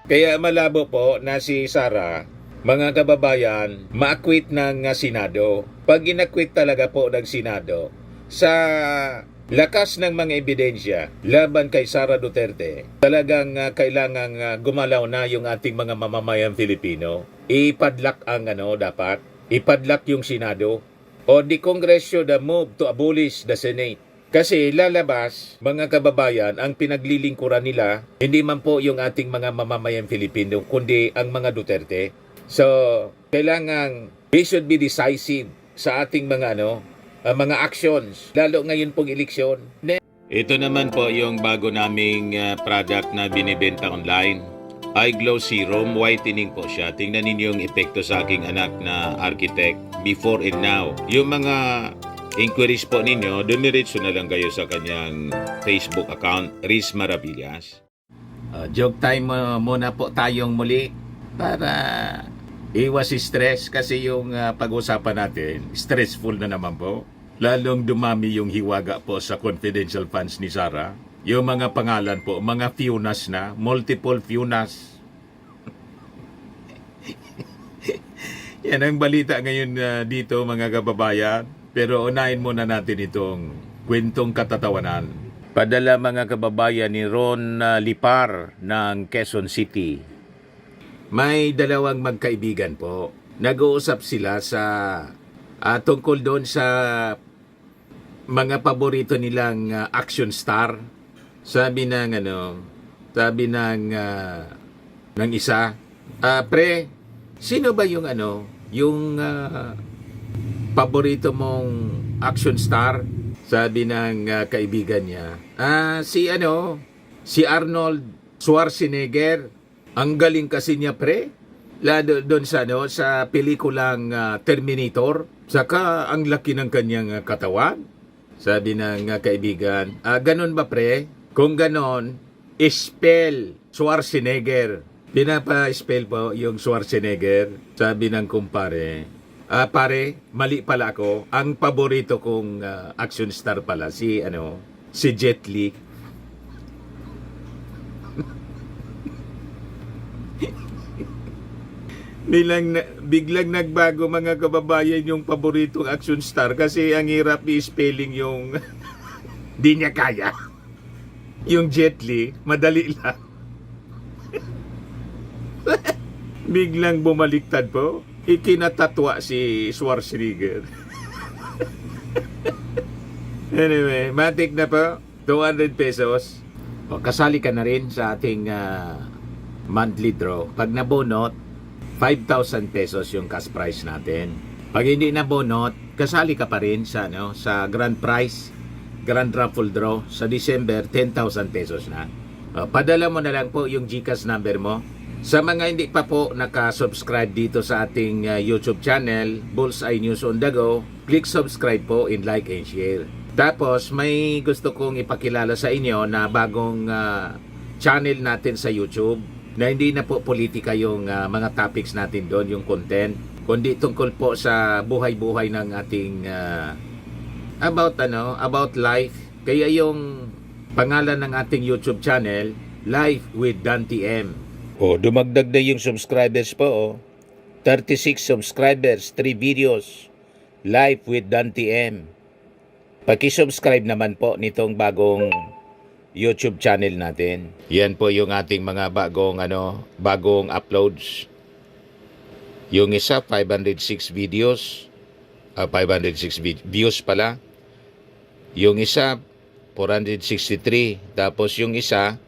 Kaya malabo po na si Sara, mga kababayan, ma-acquit ng Senado. Pag inakwit talaga po ng Senado, sa lakas ng mga ebidensya laban kay Sara Duterte, talagang kailangang gumalaw na yung ating mga mamamayang Filipino. Ipadlock ang dapat, ipadlock yung Senado, o the Congress should move to abolish the Senate. Kasi lalabas, mga kababayan, ang pinaglilingkuran nila, hindi man po yung ating mga mamamayang Filipino, kundi ang mga Duterte. So, kailangan we should be decisive sa ating mga mga actions, lalo ngayon pong eleksyon. Ito naman po yung bago naming product na binibenta online. iGlow Serum, whitening po siya. Tingnan ninyo yung epekto sa aking anak na architect before and now. Yung mga inquiries po ninyo, dumiretso na lang kayo sa kanyang Facebook account, Riz Maravillas. Joke time muna po tayong muli para iwas stress kasi yung pag-usapan natin, stressful na naman po. Lalong dumami yung hiwaga po sa confidential funds ni Sara. Yung mga pangalan po, mga Funas na, multiple Funas. Yan ang balita ngayon dito mga kababayan. Pero unahin muna natin itong kwentong katatawanan. Padala mga kababayan ni Ron Lipar ng Quezon City. May dalawang magkaibigan po. Nag-uusap sila sa tungkol doon sa mga paborito nilang action star. Sabi ng ng isa, pre, sino ba yung yung paborito mong action star? Sabi ng kaibigan niya, si Arnold Schwarzenegger. Ang galing kasi niya, pre. Lalo doon sa pelikulang Terminator. Saka ang laki ng kanyang katawan. Sabi ng kaibigan, ganon ba, pre? Kung ganon, spell Schwarzenegger. Pinapa-spell po yung Schwarzenegger. Sabi ng kumpare, pare, mali pala ako. Ang paborito kong action star pala si Jet Li. Biglang nagbago mga kababayan yung paboritong action star kasi ang hirap i-spelling yung di niya kaya. Yung Jet Li, madali lang. Biglang bumaliktad po. Ikinatatwa si Schwarzenegger. Anyway, matik na po. 200 pesos. O, kasali ka na rin sa ating monthly draw. Pag nabunot, 5,000 pesos yung cash price natin. Pag hindi nabunot, kasali ka pa rin sa grand prize, grand raffle draw sa December, 10,000 pesos na. Padala mo na lang po yung GCash number mo. Sa mga hindi pa po nakasubscribe dito sa ating YouTube channel, Bullseye News on the Go, click subscribe po and like and share. Tapos may gusto kong ipakilala sa inyo na bagong channel natin sa YouTube na hindi na po politika yung mga topics natin doon, yung content, kundi tungkol po sa buhay-buhay ng ating about life. Kaya yung pangalan ng ating YouTube channel, Life with Dan TM. Dumagdag na yung subscribers po. 36 subscribers, 3 videos. Life with Dan TM. Paki-subscribe naman po nitong bagong YouTube channel natin. Yan po yung ating mga bagong uploads. Yung isa 506 videos, 506 views pala. Yung isa 463, tapos yung isa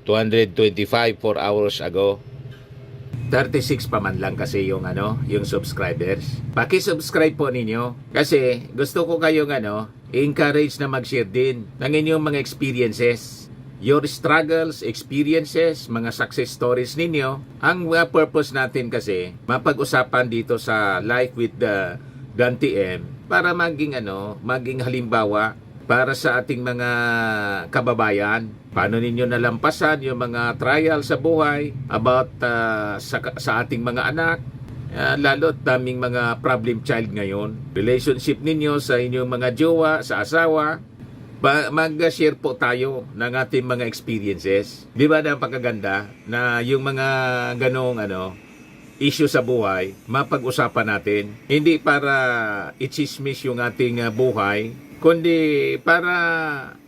225 4 hours ago. 36 pa man lang kasi yung subscribers. Paki-subscribe po ninyo kasi gusto ko kayong encourage na mag-share din ng inyong mga experiences, your struggles, experiences, mga success stories ninyo. Ang purpose natin kasi mapag-usapan dito sa Life with Dan TM para maging halimbawa para sa ating mga kababayan. Paano ninyo nalampasan yung mga trial sa buhay about sa ating mga anak, lalo't daming mga problem child ngayon. Relationship ninyo sa inyong mga jowa, sa asawa, Mag-share po tayo ng ating mga experiences. Di ba na pagkaganda na yung mga ganong issue sa buhay, mapag-usapan natin. Hindi para i-chismis yung ating buhay, kundi para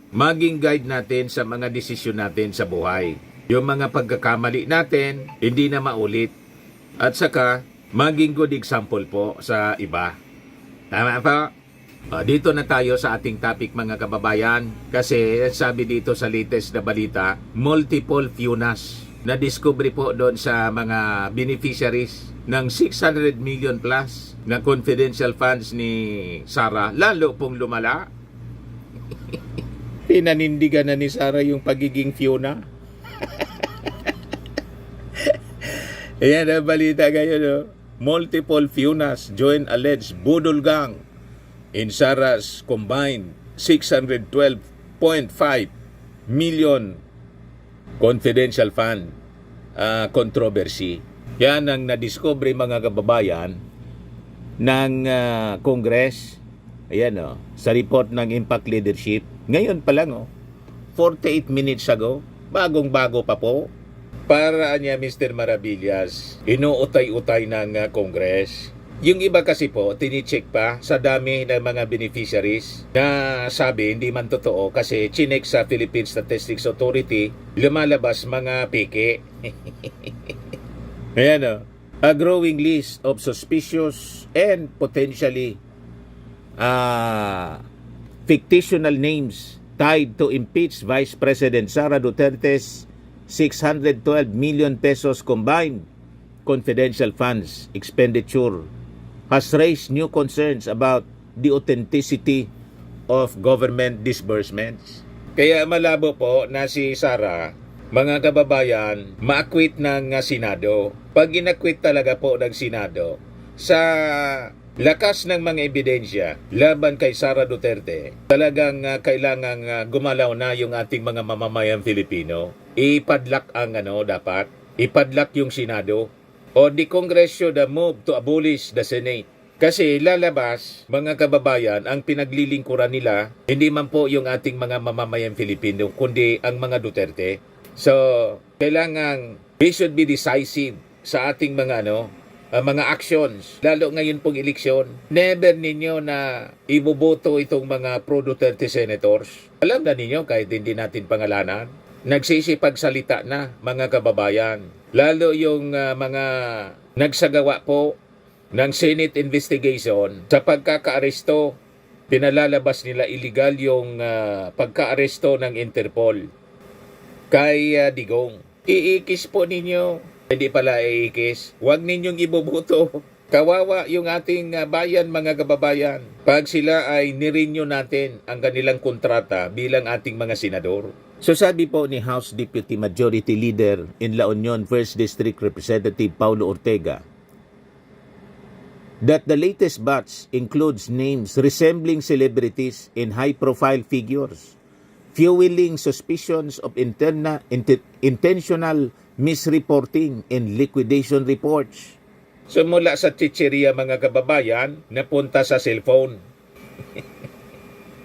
maging guide natin sa mga desisyon natin sa buhay. Yung mga pagkakamali natin, hindi na maulit. At saka, maging good example po sa iba. Tama po? Dito na tayo sa ating topic mga kababayan. Kasi sabi dito sa latest na balita, multiple FIUNAs na-discovery po doon sa mga beneficiaries ng 600 million plus na confidential funds ni Sara. Lalo pong lumala. Pinanindigan na ni Sara yung pagiging Fiona. Ayan ang balita ngayon. No? Multiple FIUNAs join alleged budol gang in Sara's combined 612.5 million confidential fund controversy. Yan ang nadiscover mga kababayan ng Congress. Ayan sa report ng Impact Leadership. Ngayon pa lang 48 minutes ago, bagong-bago pa po. Para niya Mr. Maravillas, inuutay-utay ng Congress. Yung iba kasi po, tinicheck pa sa dami ng mga beneficiaries na sabi hindi man totoo kasi chinek sa Philippine Statistics Authority, lumalabas mga peke. Ayan a growing list of suspicious and potentially fictional names tied to impeach Vice President Sara Duterte's 612 million pesos combined confidential funds expenditure has raised new concerns about the authenticity of government disbursements. Kaya malabo po na si Sara, mga kababayan, ma-acquit ng Senado. Pag in-acquit talaga po ng Senado, sa lakas ng mga ebidensya laban kay Sara Duterte, talagang kailangang gumalaw na yung ating mga mamamayang Filipino. Ipadlak ang dapat, ipadlak yung Senado. O the Congress should move to abolish the Senate. Kasi lalabas, mga kababayan, ang pinaglilingkuran nila, hindi man po yung ating mga mamamayang Filipino, kundi ang mga Duterte. So, kailangan, we should be decisive sa ating mga mga actions. Lalo ngayon pong eleksyon, never ninyo na iboboto itong mga pro-Duterte senators. Alam na ninyo, kahit hindi natin pangalanan, nagsisipagsalita na mga kababayan. Lalo yung mga nagsagawa po ng Senate investigation sa pagkakaaresto, pinalalabas nila illegal yung pagkaaresto ng Interpol kay Digong. Iikis po ninyo. Hindi pala iikis. Huwag ninyong iboboto. Kawawa yung ating bayan mga kababayan. Pag sila ay nirenew natin ang kanilang kontrata bilang ating mga senador. So sabi po ni House Deputy Majority Leader in La Union 1st District Representative Paulo Ortega that the latest batch includes names resembling celebrities in high-profile figures, fueling suspicions of intentional misreporting and liquidation reports. So mula sa chicheria mga kababayan, napunta sa cellphone.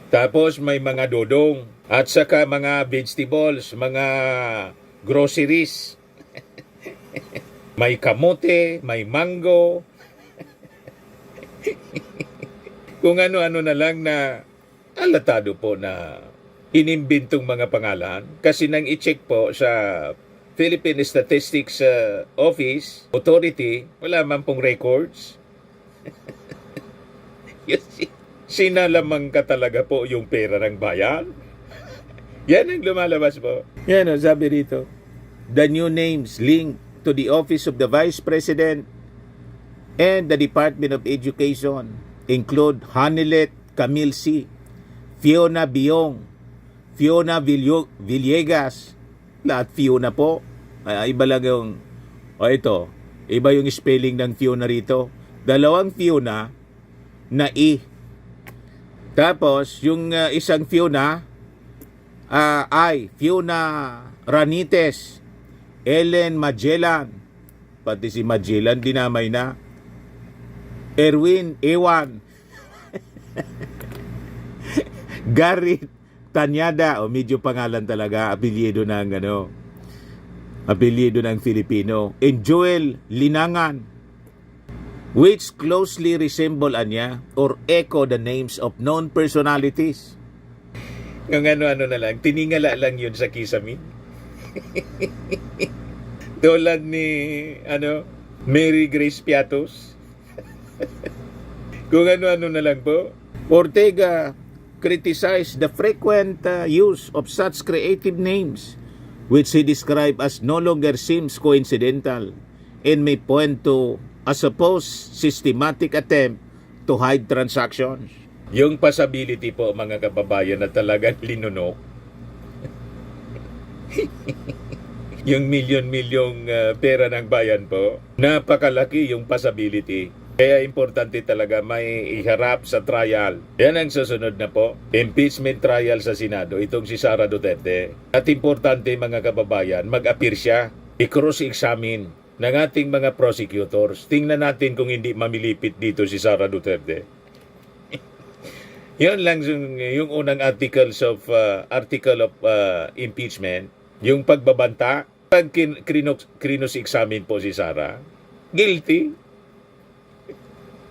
Tapos may mga dodong at saka mga vegetables, mga groceries. May kamote, may mango. Kung ano-ano na lang na alatado po na inimbintong mga pangalan. Kasi nang i-check po sa Philippine Statistics Office, Authority, wala man pong records. Sinalamang ka talaga po yung pera ng bayan. Yan ang lumalabas po. Yan sabi dito. The new names linked to the Office of the Vice President and the Department of Education include Hanilet Camilsi, Fiona Biong, Fiona Villegas, lahat Fiona po. Iba lang yung, ito, iba yung spelling ng Fiona rito. Dalawang Fiona na Tapos, yung isang Fiona ay Fiona Ranites, Ellen Magellan, pati si Magellan dinamay na, Erwin Ewan, Garrett Tanyada, o medyo pangalan talaga, apelyido ng Filipino. And Joel Linangan, which closely resemble anya or echo the names of known personalities. Yung ano-ano na lang, tiningala lang yun sa kisame. Tulad ni, Mary Grace Piatos. Kung ano-ano na lang po. Ortega criticized the frequent use of such creative names, which he described as no longer seems coincidental and may point to a supposed systematic attempt to hide transactions. Yung possibility po, mga kababayan, na talagang linunok. Yung milyon-milyong pera ng bayan po, napakalaki yung possibility. Kaya importante talaga may iharap sa trial. Yan ang susunod na po, impeachment trial sa Senado, itong si Sara Duterte. At importante, mga kababayan, mag-appear siya, i-cross-examine ng ating mga prosecutors. Tingnan natin kung hindi mamilipit dito si Sara Duterte. Yan lang yung unang article of impeachment, yung pagbabanta. Pag krinos-examine po si Sara, guilty.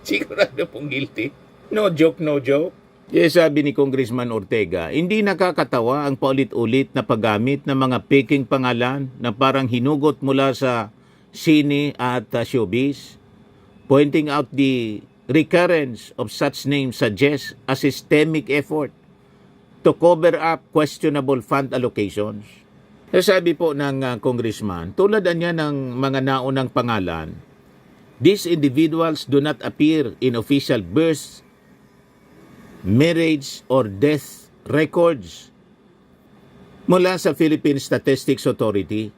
Sigurado pong guilty. No joke, no joke. Yes, sabi ni Congressman Ortega, hindi nakakatawa ang paulit-ulit na paggamit ng mga peking pangalan na parang hinugot mula sa sine at showbiz. Pointing out the recurrence of such names suggests a systemic effort to cover up questionable fund allocations. Sabi po ng congressman, tulad niya ng mga naunang pangalan, these individuals do not appear in official birth, marriage, or death records mula sa Philippine Statistics Authority.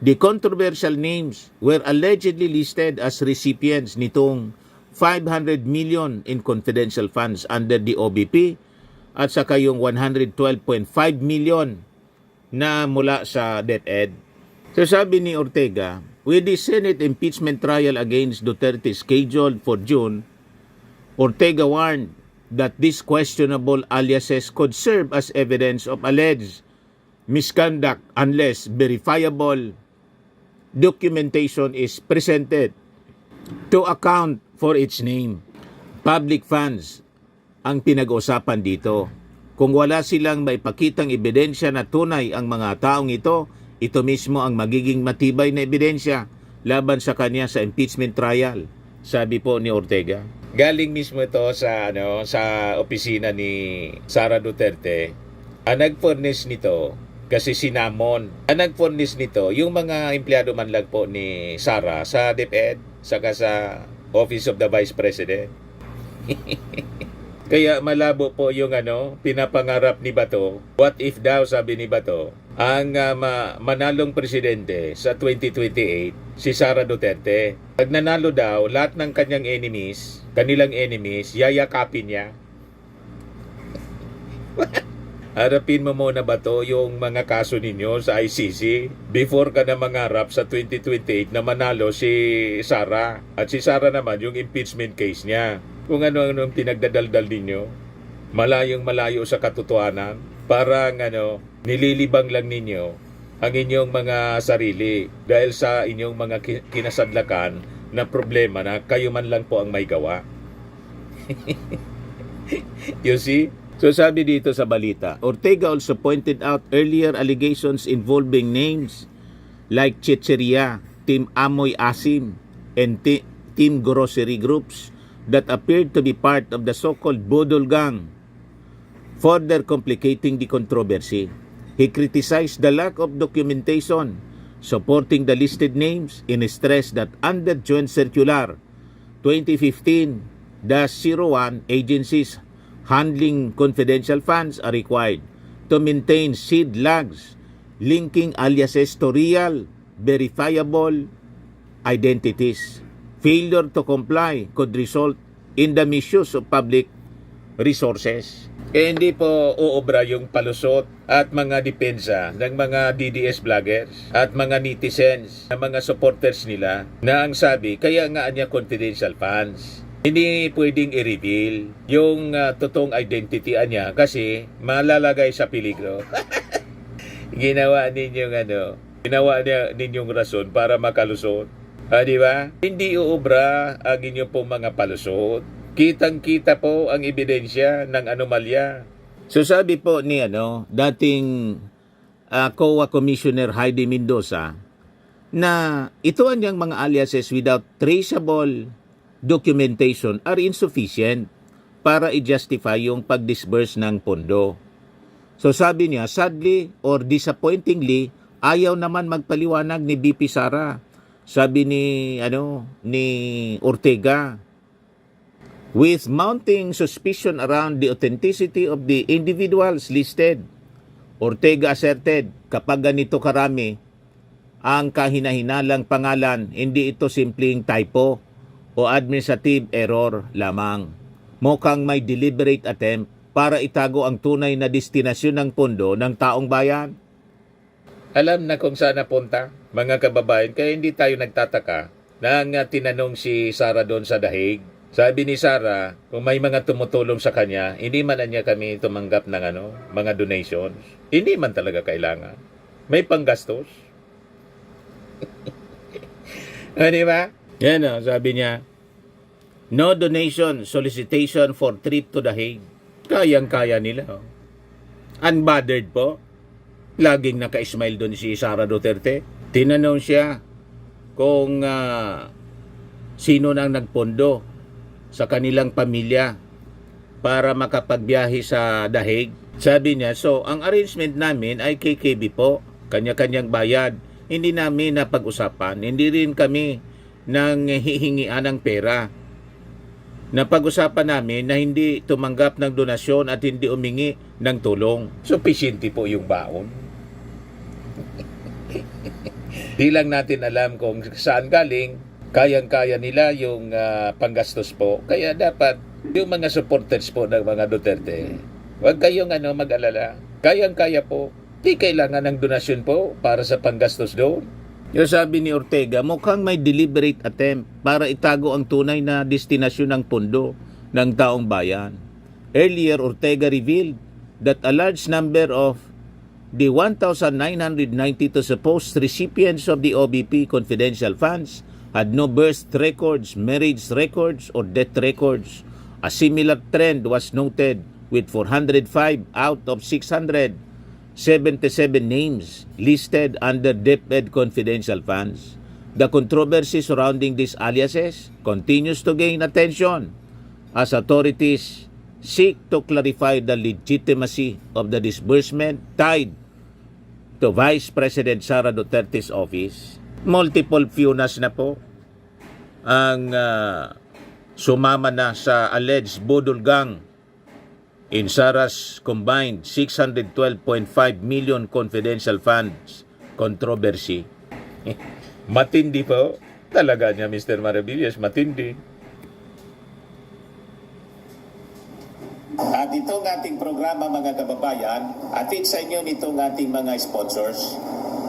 The controversial names were allegedly listed as recipients nitong 500 million in confidential funds under the OBP at saka yung 112.5 million na mula sa DepEd. So sabi ni Ortega, with the Senate impeachment trial against Duterte scheduled for June, Ortega warned that these questionable aliases could serve as evidence of alleged misconduct unless verifiable documentation is presented to account for its name. Public funds ang pinag-usapan dito. Kung wala silang maipakitang ebidensya na tunay ang mga taong ito mismo ang magiging matibay na ebidensya laban sa kanya sa impeachment trial, sabi po ni Ortega. Galing mismo ito sa opisina ni Sara Duterte. Ang nag-furnish nito kasi sinamon. Ang nag-furnish nito yung mga empleyado man lang po ni Sara sa DepEd saka sa Office of the Vice President. Kaya malabo po yung pinapangarap ni Bato. What if daw, sabi ni Bato, ang manalong presidente sa 2028, si Sara Duterte. Pag nanalo daw, lahat ng kanilang enemies, yayakapin niya. Harapin mo muna ba to yung mga kaso ninyo sa ICC before ka na mangarap sa 2028 na manalo si Sara. At si Sara naman yung impeachment case niya. Kung ano-ano pinagdadaldal ninyo, malayong-malayo sa katotohanan, parang nililibang lang ninyo ang inyong mga sarili dahil sa inyong mga kinasadlakan na problema na kayo man lang po ang may gawa. You see? So sabi dito sa balita, Ortega also pointed out earlier allegations involving names like Chicheria, Team Amoy Asim, and Team Grocery groups that appeared to be part of the so-called Budol Gang, further complicating the controversy. He criticized the lack of documentation supporting the listed names and stressed that under Joint Circular 2015-01, agencies handling confidential funds are required to maintain seed logs linking aliases to real, verifiable identities. Failure to comply could result in the misuse of public resources. Hindi po uobra yung palusot at mga depensa ng mga DDS vloggers at mga netizens na mga supporters nila na ang sabi, kaya nga niya confidential funds. Hindi pwedeng i-reveal yung totoong identity niya kasi malalagay sa peligro. Ginawa ninyong rason para makalusot. Di ba? Hindi uubra ang inyong pong mga palusot. Kitang-kita po ang ebidensya ng anomalya. So sabi po ni dating COA Commissioner Heidi Mendoza na ito ang niyang mga aliases without traceable documentation are insufficient para i-justify yung pag-disburse ng pondo. So sabi niya, sadly or disappointingly, ayaw naman magpaliwanag ni BP Sara. Sabi ni Ortega, with mounting suspicion around the authenticity of the individuals listed, Ortega asserted, kapag ganito karami ang kahinahinalang pangalan, hindi ito simpleng typo o administrative error lamang. Mukhang may deliberate attempt para itago ang tunay na destinasyon ng pondo ng taong bayan. Alam na kung saan napunta, mga kababayan, kaya hindi tayo nagtataka nang tinanong si Sara doon sa dahig. Sabi ni Sara, kung may mga tumutulong sa kanya, hindi man niya kami tumanggap ng mga donations. Hindi man talaga kailangan. May panggastos. Di ba? Yan sabi niya, no donation solicitation for trip to the Hague. Kayang-kaya nila. Unbothered po. Laging naka-smile doon si Sara Duterte. Tinanong siya kung sino nang nagpondo sa kanilang pamilya para makapagbiyahe sa Dahig. Sabi niya, so ang arrangement namin ay KKB po, kanya-kanyang bayad. Hindi namin napag-usapan, hindi rin kami nang hihingian ng pera. Napag-usapan namin na hindi tumanggap ng donasyon at hindi umingi ng tulong. Sufficiente po yung baon. Di lang natin alam kung saan galing, kayang-kaya nila yung panggastos po. Kaya dapat yung mga supporters po ng mga Duterte, huwag kayong mag-alala. Kayang-kaya po. Di kailangan ng donasyon po para sa panggastos doon. Yung sabi ni Ortega, mukhang may deliberate attempt para itago ang tunay na destinasyon ng pondo ng taong bayan. Earlier, Ortega revealed that a large number of the 1,992 supposed recipients of the OBP confidential funds had no birth records, marriage records, or death records. A similar trend was noted with 405 out of 677 names listed under DepEd confidential funds. The controversy surrounding these aliases continues to gain attention as authorities seek to clarify the legitimacy of the disbursement tied to Vice President Sara Duterte's office. Multiple funas na po ang sumama na sa alleged budol gang in Sara's combined 612.5 million confidential funds controversy. Matindi po. Talaga niya, Mr. Maravillas, matindi. At itong ating programa, mga kababayan, atid sa inyo nitong ating mga sponsors.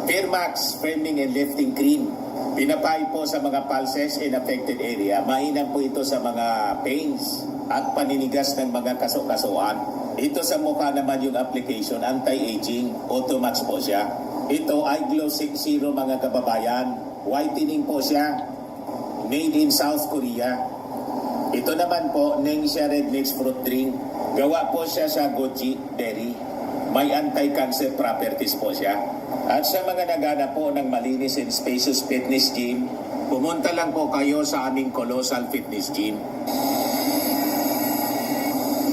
Fairmax Firming and Lifting Cream. Pinapay po sa mga pulses in affected area. Mainam po ito sa mga pains at paninigas ng mga kaso-kasuan. Ito sa mukha naman yung application, anti-aging, auto-match po siya. Ito ay Glow 60, mga kababayan. Whitening po siya. Made in South Korea. Ito naman po, Nengxia Red Mix Fruit Drink. Gawa po siya sa goji berry. May anti-cancer properties po siya. At sa mga nagana po ng malinis and spacious fitness gym, pumunta lang po kayo sa aming Colossal Fitness Gym.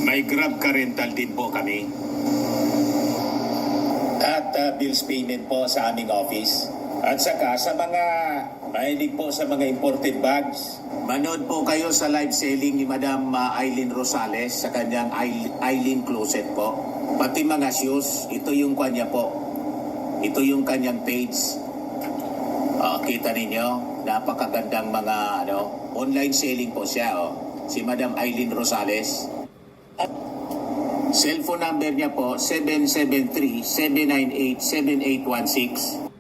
May Grab ka rental din po kami. At bills payment po sa aming office. At saka sa mga mahilig po sa mga imported bags, manood po kayo sa live selling ni Madam Aileen Rosales sa kanyang Aileen Closet po. Pati mga shoes, ito yung kanya po. Ito yung kanyang page. Kita ninyo, napakagandang mga online selling po siya. Si Madam Aileen Rosales. Cellphone number niya po, 773-798-7816.